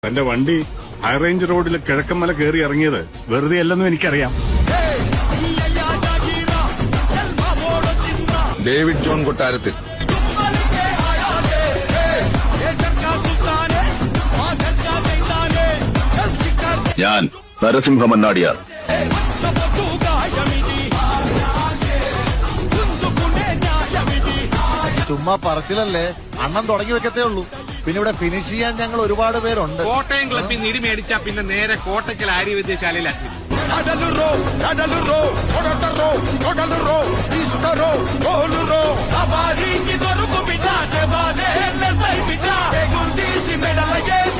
എന്റെ വണ്ടി ഹൈറേഞ്ച് റോഡിൽ കിഴക്കമ്മല കയറി ഇറങ്ങിയത് വെറുതെ അല്ലെന്നും എനിക്കറിയാം. ഡേവിഡ് ജോൺ കൊട്ടാരത്തിൽ ഞാൻ നരസിംഹ മന്നാടിയാർ. ചുമ്മാ പറച്ചിലല്ലേ, അണ്ണം തുടങ്ങി വെക്കത്തേ ഉള്ളൂ. പിന്നെ ഇവിടെ ഫിനിഷ് ചെയ്യാൻ ഞങ്ങൾ ഒരുപാട് പേരുണ്ട്. കോട്ടയം ക്ലബിൽ നിന്ന് ഇടി മേടിച്ചാ പിന്നെ നേരെ Kottakkal ആര്യവിദ്യശാലയിലാക്കി. Sabarini, Doruko, Bida, Sebane, Lesbay, Bida, Egundi, Simena, Yes,